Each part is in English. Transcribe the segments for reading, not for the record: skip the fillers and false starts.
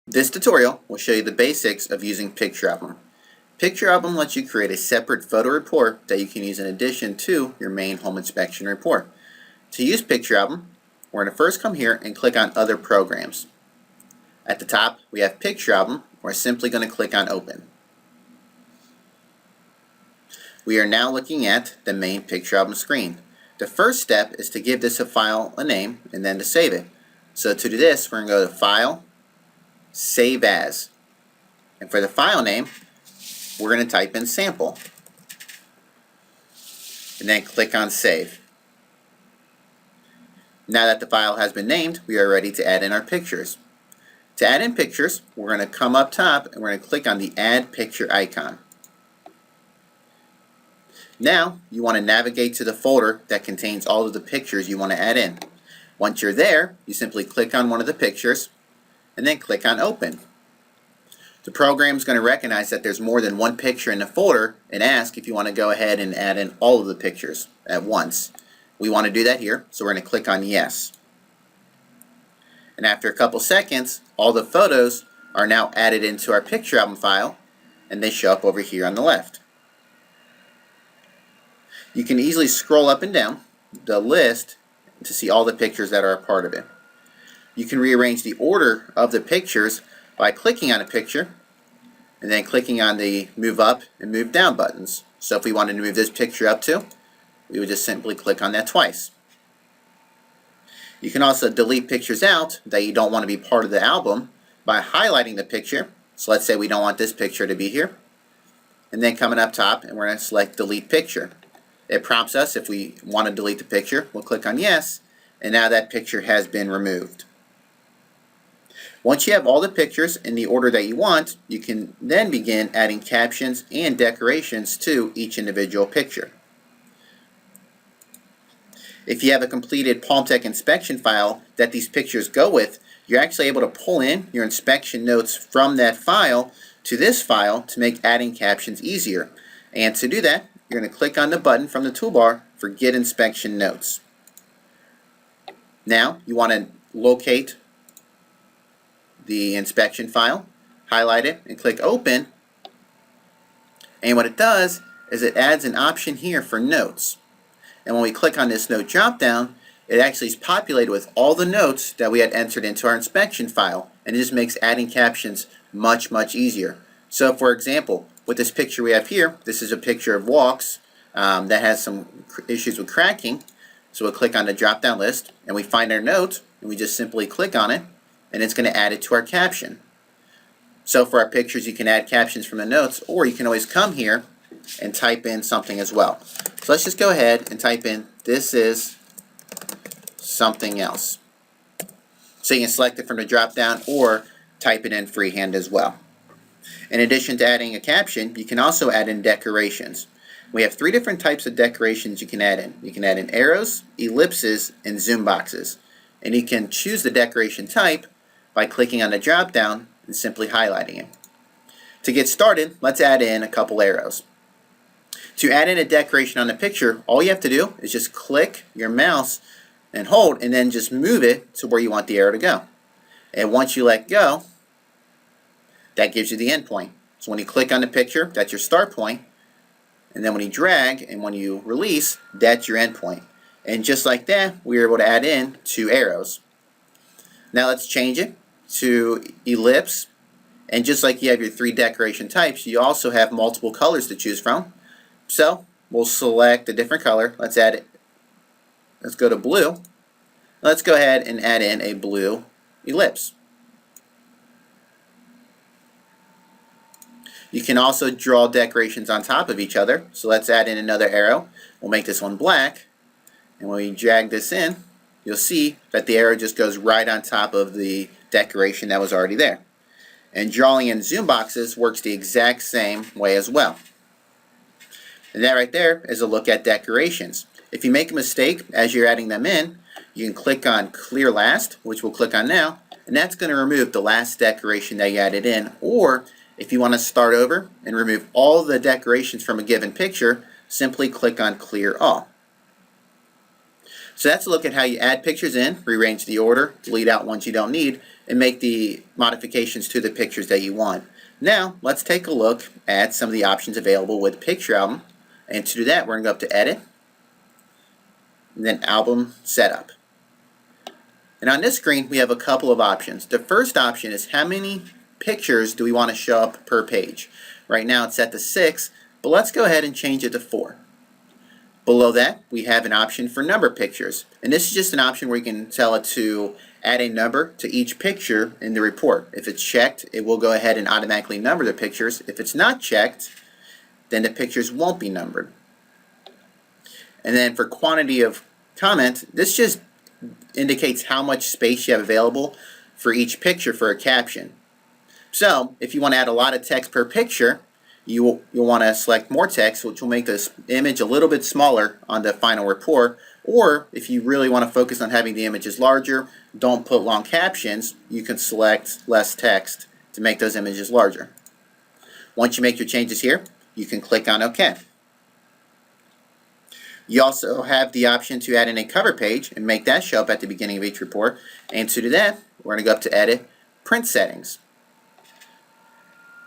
This tutorial will show you the basics of using Picture Album. Picture Album lets you create a separate photo report that you can use in addition to your main home inspection report. To use Picture Album, we're going to first come here and click on Other Programs. At the top, we have Picture Album. We're simply going to click on Open. We are now looking at the main Picture Album screen. The first step is to give this file a name and then to save it. So to do this, we're going to go to File, Save As. And for the file name, we're going to type in Sample. And then click on Save. Now that the file has been named, we are ready to add in our pictures. To add in pictures, we're going to come up top and we're going to click on the Add Picture icon. Now, you want to navigate to the folder that contains all of the pictures you want to add in. Once you're there, you simply click on one of the pictures and then click on Open. The program is going to recognize that there's more than one picture in the folder and ask if you want to go ahead and add in all of the pictures at once. We want to do that here, so we're going to click on Yes. And after a couple seconds, all the photos are now added into our Picture Album file, and they show up over here on the left. You can easily scroll up and down the list to see all the pictures that are a part of it. You can rearrange the order of the pictures by clicking on a picture and then clicking on the Move Up and Move Down buttons. So if we wanted to move this picture up too, we would just simply click on that twice. You can also delete pictures out that you don't want to be part of the album by highlighting the picture. So let's say we don't want this picture to be here. And then coming up top and we're going to select Delete Picture. It prompts us if we want to delete the picture. We'll click on Yes, and now that picture has been removed. Once you have all the pictures in the order that you want, you can then begin adding captions and decorations to each individual picture. If you have a completed Palmtech inspection file that these pictures go with, you're actually able to pull in your inspection notes from that file to this file to make adding captions easier. And to do that, you're going to click on the button from the toolbar for Get Inspection Notes. Now, you want to locate the inspection file, highlight it, and click Open. And what it does is it adds an option here for notes. And when we click on this note drop-down, it actually is populated with all the notes that we had entered into our inspection file. And it just makes adding captions much, much easier. So, for example, with this picture we have here, this is a picture of walks that has some issues with cracking. So we'll click on the drop-down list, and we find our note, and we just simply click on it, and it's going to add it to our caption. So for our pictures, you can add captions from the notes, or you can always come here and type in something as well. So let's just go ahead and type in, "This is something else." So you can select it from the drop-down or type it in freehand as well. In addition to adding a caption, you can also add in decorations. We have 3 different types of decorations you can add in. You can add in arrows, ellipses, and zoom boxes. And you can choose the decoration type by clicking on the drop down and simply highlighting it. To get started, let's add in a couple arrows. To add in a decoration on the picture, all you have to do is just click your mouse and hold and then just move it to where you want the arrow to go. And once you let go, that gives you the end point. So when you click on the picture, that's your start point. And then when you drag and when you release, that's your end point. And just like that, we were able to add in 2 arrows. Now let's change it to ellipse. And just like you have your 3 decoration types, you also have multiple colors to choose from. So we'll select a different color. Let's add it. Let's go to blue. Let's go ahead and add in a blue ellipse. You can also draw decorations on top of each other. So let's add in another arrow. We'll make this one black. And when we drag this in, you'll see that the arrow just goes right on top of the decoration that was already there. And drawing in zoom boxes works the exact same way as well. And that right there is a look at decorations. If you make a mistake as you're adding them in, you can click on Clear Last, which we'll click on now, and that's going to remove the last decoration that you added in. Or if you want to start over and remove all the decorations from a given picture, simply click on Clear All. So that's a look at how you add pictures in, rearrange the order, delete out ones you don't need, and make the modifications to the pictures that you want. Now, let's take a look at some of the options available with Picture Album. And to do that, we're going to go up to Edit, and then Album Setup. And on this screen, we have a couple of options. The first option is how many pictures do we want to show up per page. Right now it's set to 6, but let's go ahead and change it to 4. Below that, we have an option for number pictures. And this is just an option where you can tell it to add a number to each picture in the report. If it's checked, it will go ahead and automatically number the pictures. If it's not checked, then the pictures won't be numbered. And then for quantity of comment, this just indicates how much space you have available for each picture for a caption. So if you want to add a lot of text per picture, you'll want to select more text, which will make this image a little bit smaller on the final report. Or if you really want to focus on having the images larger, don't put long captions, you can select less text to make those images larger. Once you make your changes here, you can click on OK. You also have the option to add in a cover page and make that show up at the beginning of each report. And to do that, we're going to go up to Edit, Print Settings.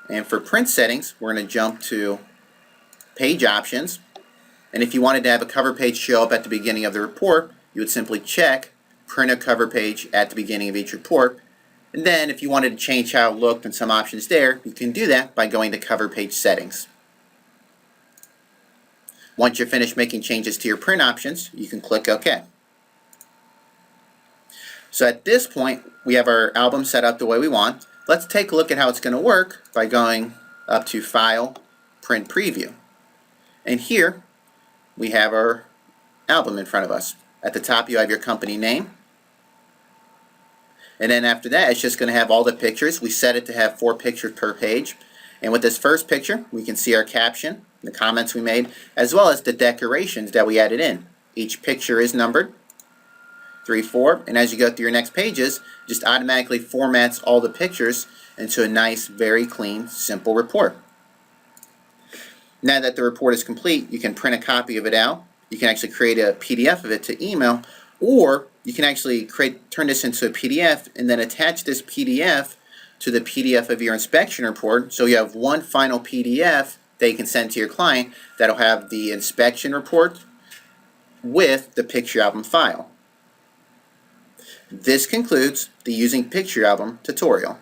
And for print settings, we're going to jump to Page Options. And if you wanted to have a cover page show up at the beginning of the report, you would simply check Print a Cover Page at the beginning of each report. And then if you wanted to change how it looked and some options there, you can do that by going to Cover Page Settings. Once you're finished making changes to your print options, you can click OK. So at this point, we have our album set up the way we want. Let's take a look at how it's going to work by going up to File, Print Preview. And here we have our album in front of us. At the top you have your company name. And then after that it's just going to have all the pictures. We set it to have 4 pictures per page. And with this first picture we can see our caption, the comments we made, as well as the decorations that we added in. Each picture is numbered 3, 4, and as you go through your next pages, just automatically formats all the pictures into a nice, very clean, simple report. Now that the report is complete, you can print a copy of it out. You can actually create a PDF of it to email, or you can actually turn this into a PDF and then attach this PDF to the PDF of your inspection report, so you have one final PDF that you can send to your client that'll have the inspection report with the Picture Album file. This concludes the Using Picture Album tutorial.